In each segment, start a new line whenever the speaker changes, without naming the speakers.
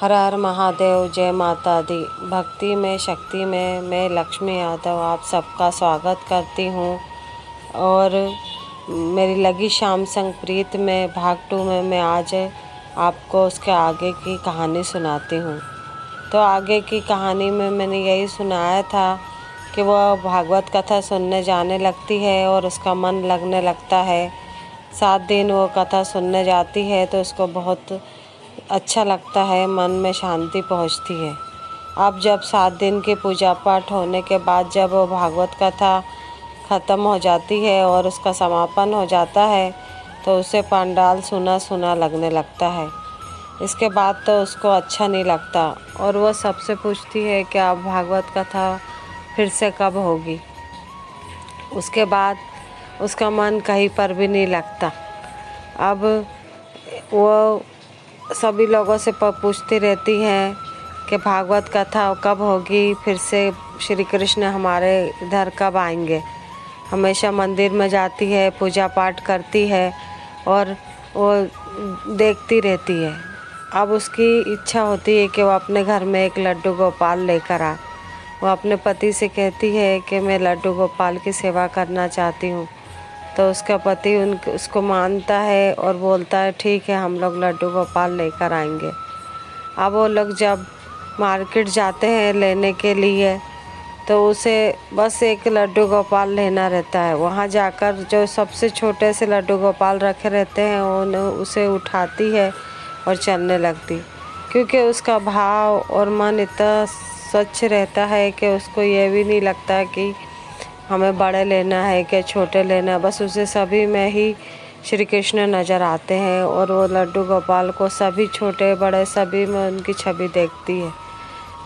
हर हर महादेव, जय माता दी। भक्ति में शक्ति में मैं लक्ष्मी यादव आप सबका स्वागत करती हूँ। और मेरी लगी शाम संग प्रीत में भाग 2 में मैं आज आपको उसके आगे की कहानी सुनाती हूँ। तो आगे की कहानी में मैंने यही सुनाया था कि वह भागवत कथा सुनने जाने लगती है और उसका मन लगने लगता है। 7 दिन वो कथा सुनने जाती है तो उसको बहुत अच्छा लगता है, मन में शांति पहुंचती है। अब जब 7 दिन की पूजा पाठ होने के बाद जब वो भागवत कथा ख़त्म हो जाती है और उसका समापन हो जाता है तो उसे पंडाल सुना सुना लगने लगता है। इसके बाद तो उसको अच्छा नहीं लगता और वो सबसे पूछती है कि अब भागवत कथा फिर से कब होगी। उसके बाद उसका मन कहीं पर भी नहीं लगता। अब वो सभी लोगों से पूछती रहती हैं कि भागवत कथा कब होगी, फिर से श्री कृष्ण हमारे इधर कब आएंगे। हमेशा मंदिर में जाती है, पूजा पाठ करती है और वो देखती रहती है। अब उसकी इच्छा होती है कि वो अपने घर में एक लड्डू गोपाल लेकर आए। वो अपने पति से कहती है कि मैं लड्डू गोपाल की सेवा करना चाहती हूँ। तो उसका पति उसको मानता है और बोलता है ठीक है, हम लोग लड्डू गोपाल लेकर आएंगे। अब वो लोग जब मार्केट जाते हैं लेने के लिए तो उसे बस एक लड्डू गोपाल लेना रहता है। वहाँ जाकर जो सबसे छोटे से लड्डू गोपाल रखे रहते हैं उसे उठाती है और चलने लगती, क्योंकि उसका भाव और मन इतना स्वच्छ रहता है कि उसको ये भी नहीं लगता कि हमें बड़े लेना है कि छोटे लेना है। बस उसे सभी में ही श्री कृष्ण नज़र आते हैं और वो लड्डू गोपाल को सभी छोटे बड़े सभी में उनकी छवि देखती है।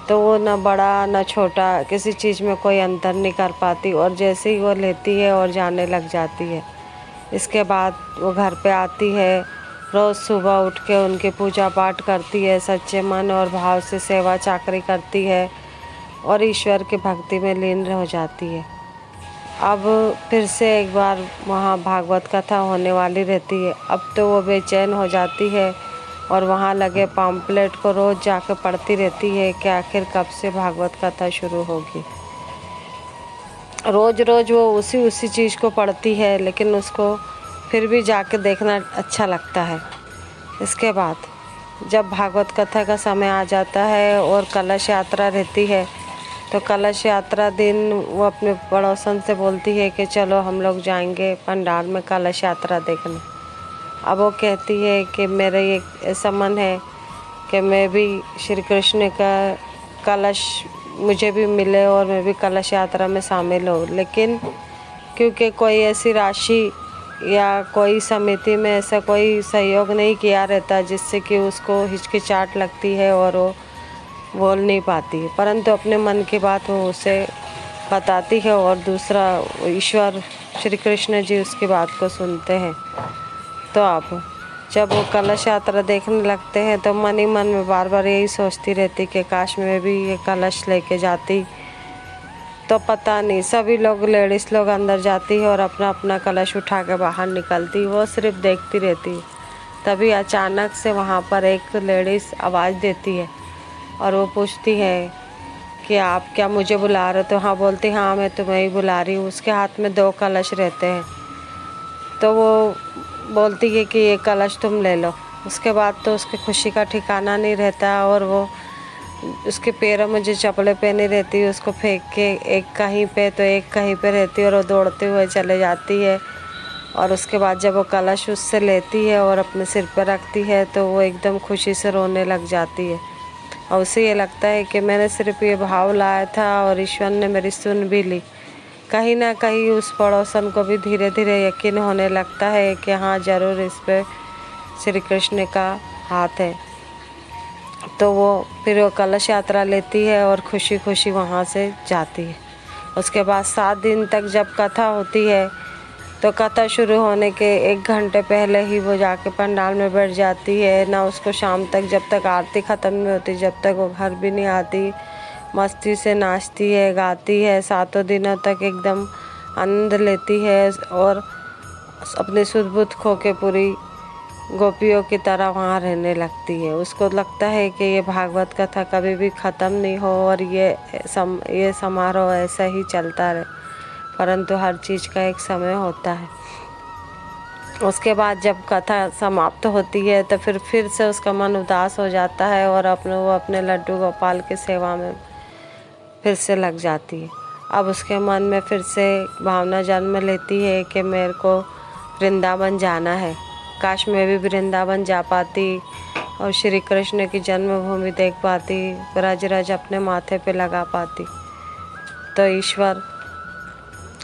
तो वो न बड़ा न छोटा किसी चीज़ में कोई अंतर नहीं कर पाती और जैसे ही वो लेती है और जाने लग जाती है। इसके बाद वो घर पे आती है, रोज़ सुबह उठ के उनकी पूजा पाठ करती है, सच्चे मन और भाव से सेवा चाकरी करती है और ईश्वर की भक्ति में लीन हो जाती है। अब फिर से एक बार वहाँ भागवत कथा होने वाली रहती है। अब तो वो बेचैन हो जाती है और वहाँ लगे पम्पलेट को रोज़ जाकर पढ़ती रहती है कि आखिर कब से भागवत कथा शुरू होगी। रोज़ रोज़ वो उसी चीज़ को पढ़ती है, लेकिन उसको फिर भी जाके देखना अच्छा लगता है। इसके बाद जब भागवत कथा का समय आ जाता है और कलश यात्रा रहती है तो कलश यात्रा दिन वो अपने पड़ोसन से बोलती है कि चलो हम लोग जाएंगे पंडाल में कलश यात्रा देखने। अब वो कहती है कि मेरा ये ऐसा मन है कि मैं भी श्री कृष्ण का कलश मुझे भी मिले और मैं भी कलश यात्रा में शामिल हूँ, लेकिन क्योंकि कोई ऐसी राशि या कोई समिति में ऐसा कोई सहयोग नहीं किया रहता जिससे कि उसको हिचकिचाहट लगती है और वो बोल नहीं पाती है, परंतु अपने मन की बात वो उसे बताती है और दूसरा ईश्वर श्री कृष्ण जी उसकी बात को सुनते हैं। तो अब जब वो कलश यात्रा देखने लगते हैं तो मन ही मन में बार बार यही सोचती रहती कि काश मैं भी ये कलश लेके जाती। तो पता नहीं सभी लोग लेडीज़ लोग अंदर जाती है और अपना अपना कलश उठा के बाहर निकलती, वो सिर्फ देखती रहती। तभी अचानक से वहाँ पर एक लेडीज़ आवाज़ देती है और वो पूछती है कि आप क्या मुझे बुला रहे हो? तो हाँ बोलती, हाँ मैं तुम्हें ही बुला रही हूँ। उसके हाथ में 2 कलश रहते हैं। तो वो बोलती है कि ये कलश तुम ले लो। उसके बाद तो उसकी खुशी का ठिकाना नहीं रहता और वो उसके पैरों में जो चप्पलें पहनी रहती है उसको फेंक के एक कहीं पे तो एक कहीं पे रहती है और वो दौड़ते हुए चले जाती है। और उसके बाद जब वो कलश उससे लेती है और अपने सिर पर रखती है तो वो एकदम खुशी से रोने लग जाती है और उसे ये लगता है कि मैंने सिर्फ ये भाव लाया था और ईश्वर ने मेरी सुन भी ली। कहीं ना कहीं उस पड़ोसन को भी धीरे धीरे यकीन होने लगता है कि हाँ ज़रूर इस पे श्री कृष्ण का हाथ है। तो वो फिर वो कलश यात्रा लेती है और खुशी खुशी वहाँ से जाती है। उसके बाद 7 दिन तक जब कथा होती है तो कथा शुरू होने के 1 घंटे पहले ही वो जाके पंडाल में बैठ जाती है। ना उसको शाम तक जब तक आरती ख़त्म नहीं होती जब तक वो घर भी नहीं आती, मस्ती से नाचती है, गाती है। 7 दिनों तक एकदम आनंद लेती है और अपनी सुध बुध खो के पूरी गोपियों की तरह वहाँ रहने लगती है। उसको लगता है कि ये भागवत कथा कभी भी ख़त्म नहीं हो और ये समारोह ऐसा ही चलता रहे, परंतु हर चीज़ का एक समय होता है। उसके बाद जब कथा समाप्त होती है तो फिर से उसका मन उदास हो जाता है और वो अपने लड्डू गोपाल की सेवा में फिर से लग जाती है। अब उसके मन में फिर से भावना जन्म लेती है कि मेरे को वृंदावन जाना है, काश मैं भी वृंदावन जा पाती और श्री कृष्ण की जन्मभूमि देख पाती, ब्रज अपने माथे पे लगा पाती। तो ईश्वर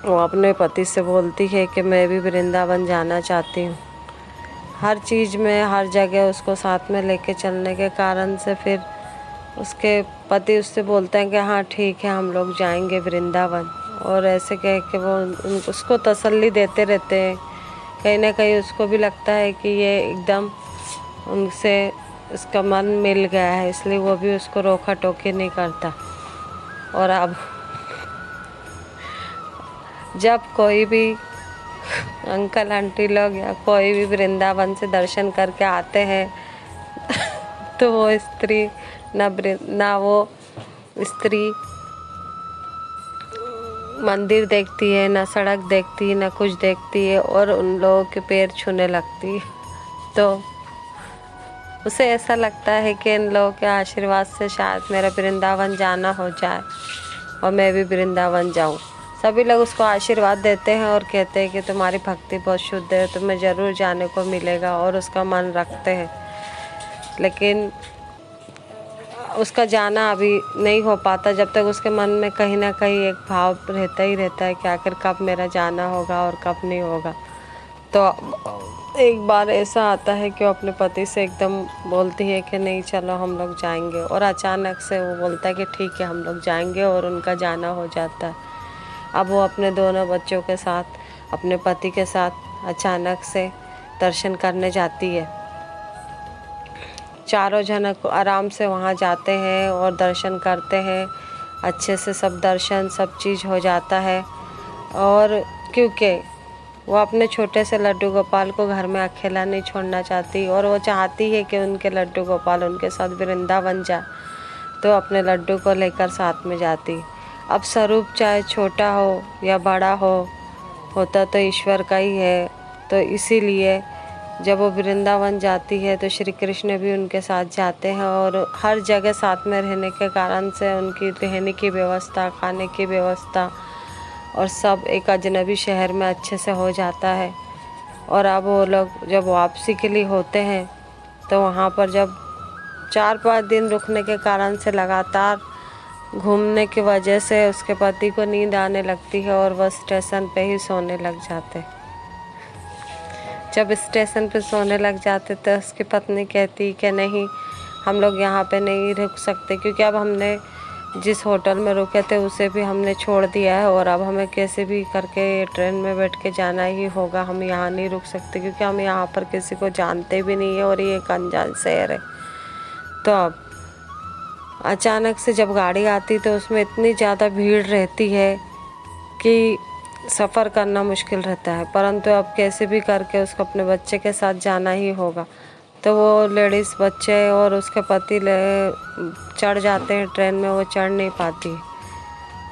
वो अपने पति से बोलती है कि मैं भी वृंदावन जाना चाहती हूँ। हर चीज़ में हर जगह उसको साथ में लेके चलने के कारण से फिर उसके पति उससे बोलते हैं कि हाँ ठीक है, हम लोग जाएंगे वृंदावन। और ऐसे कह के वो उसको तसल्ली देते रहते हैं। कहीं ना कहीं उसको भी लगता है कि ये एकदम उनसे उसका मन मिल गया है, इसलिए वो भी उसको रोका टोकी नहीं करता। और अब जब कोई भी अंकल आंटी लोग या कोई भी वृंदावन से दर्शन करके आते हैं तो वो स्त्री ना वो स्त्री मंदिर देखती है, ना सड़क देखती है, ना कुछ देखती है और उन लोगों के पैर छूने लगती है। तो उसे ऐसा लगता है कि इन लोगों के आशीर्वाद से शायद मेरा वृंदावन जाना हो जाए और मैं भी वृंदावन जाऊं। सभी लोग उसको आशीर्वाद देते हैं और कहते हैं कि तुम्हारी भक्ति बहुत शुद्ध है, तुम्हें ज़रूर जाने को मिलेगा, और उसका मन रखते हैं। लेकिन उसका जाना अभी नहीं हो पाता जब तक उसके मन में कहीं ना कहीं एक भाव रहता ही रहता है कि आखिर कब मेरा जाना होगा और कब नहीं होगा। तो एक बार ऐसा आता है कि वो अपने पति से एकदम बोलती है कि नहीं चलो हम लोग जाएंगे, और अचानक से वो बोलता है कि ठीक है हम लोग जाएंगे, और उनका जाना हो जाता है। अब वो अपने दोनों बच्चों के साथ, अपने पति के साथ अचानक से दर्शन करने जाती है। चारों जन आराम से वहाँ जाते हैं और दर्शन करते हैं, अच्छे से सब दर्शन सब चीज़ हो जाता है। और क्योंकि वो अपने छोटे से लड्डू गोपाल को घर में अकेला नहीं छोड़ना चाहती और वो चाहती है कि उनके लड्डू गोपाल उनके साथ वृंदावन जाए, तो अपने लड्डू को लेकर साथ में जाती। अब स्वरूप चाहे छोटा हो या बड़ा होता तो ईश्वर का ही है। तो इसीलिए जब वो वृंदावन जाती है तो श्री कृष्ण भी उनके साथ जाते हैं, और हर जगह साथ में रहने के कारण से उनकी रहने की व्यवस्था, खाने की व्यवस्था और सब एक अजनबी शहर में अच्छे से हो जाता है। और अब वो लोग जब वापसी के लिए होते हैं तो वहाँ पर जब 4-5 दिन रुकने के कारण से लगातार घूमने की वजह से उसके पति को नींद आने लगती है और वह स्टेशन पे ही सोने लग जाते। जब स्टेशन पे सोने लग जाते तो उसकी पत्नी कहती कि नहीं, हम लोग यहाँ पे नहीं रुक सकते, क्योंकि अब हमने जिस होटल में रुके थे उसे भी हमने छोड़ दिया है और अब हमें कैसे भी करके ट्रेन में बैठ के जाना ही होगा। हम यहाँ नहीं रुक सकते क्योंकि हम यहाँ पर किसी को जानते भी नहीं है और ये एक अनजान शहर है। तो अब अचानक से जब गाड़ी आती तो उसमें इतनी ज़्यादा भीड़ रहती है कि सफ़र करना मुश्किल रहता है, परंतु अब कैसे भी करके उसको अपने बच्चे के साथ जाना ही होगा। तो वो लेडीज़, बच्चे और उसके पति चढ़ जाते हैं ट्रेन में, वो चढ़ नहीं पाती।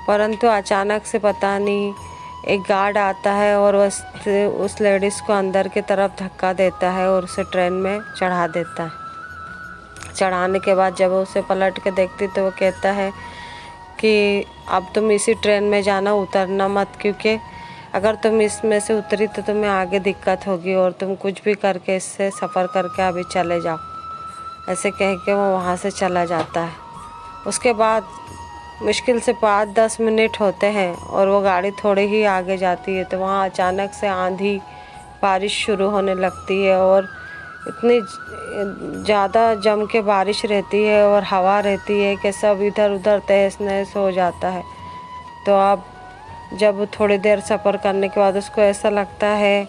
परंतु अचानक से पता नहीं एक गार्ड आता है और उस लेडीज़ को अंदर की तरफ धक्का देता है और उसे ट्रेन में चढ़ा देता है। चढ़ाने के बाद जब वो उसे पलट के देखती तो वो कहता है कि अब तुम इसी ट्रेन में जाना, उतरना मत, क्योंकि अगर तुम इसमें से उतरी तो तुम्हें आगे दिक्कत होगी और तुम कुछ भी करके इससे सफ़र करके अभी चले जाओ। ऐसे कह के वो वहाँ से चला जाता है। उसके बाद मुश्किल से 5-10 मिनट होते हैं और वो गाड़ी थोड़ी ही आगे जाती है तो वहाँ अचानक से आंधी बारिश शुरू होने लगती है और इतनी ज़्यादा जम के बारिश रहती है और हवा रहती है कि सब इधर उधर तहस नहस हो जाता है। तो अब जब थोड़ी देर सफ़र करने के बाद उसको ऐसा लगता है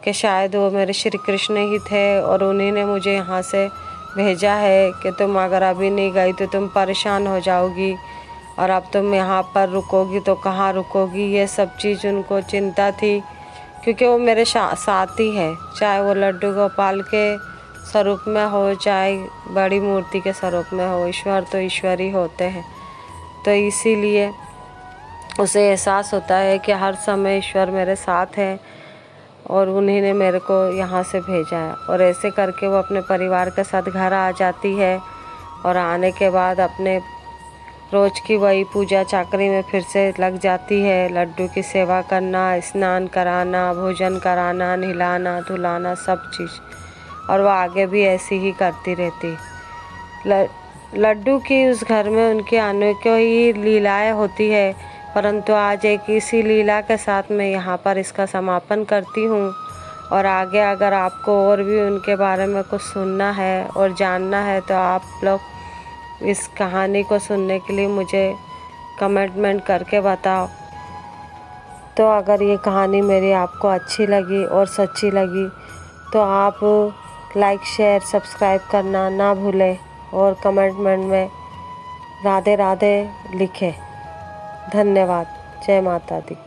कि शायद वो मेरे श्री कृष्ण ही थे और उन्हीं ने मुझे यहाँ से भेजा है कि तुम अगर अभी नहीं गई तो तुम परेशान हो जाओगी और अब तुम यहाँ पर रुकोगी तो कहाँ रुकोगी। ये सब चीज़ उनको चिंता थी क्योंकि वो मेरे साथ ही है, चाहे वो लड्डू गोपाल के स्वरूप में हो चाहे बड़ी मूर्ति के स्वरूप में हो। ईश्वर तो ईश्वर ही होते हैं। तो इसीलिए उसे एहसास होता है कि हर समय ईश्वर मेरे साथ है और उन्हीं ने मेरे को यहाँ से भेजा है। और ऐसे करके वो अपने परिवार के साथ घर आ जाती है और आने के बाद अपने रोज़ की वही पूजा चाकरी में फिर से लग जाती है। लड्डू की सेवा करना, स्नान कराना, भोजन कराना, नहलाना धुलाना सब चीज़, और वो आगे भी ऐसी ही करती रहती। लड्डू की उस घर में उनके आने को ही लीलाएं होती है, परंतु आज एक इसी लीला के साथ मैं यहाँ पर इसका समापन करती हूँ। और आगे अगर आपको और भी उनके बारे में कुछ सुनना है और जानना है तो आप लोग इस कहानी को सुनने के लिए मुझे कमेंटमेंट करके बताओ। तो अगर ये कहानी मेरी आपको अच्छी लगी और सच्ची लगी तो आप लाइक शेयर सब्सक्राइब करना ना भूलें और कमेंटमेंट में राधे राधे लिखें। धन्यवाद। जय माता दी।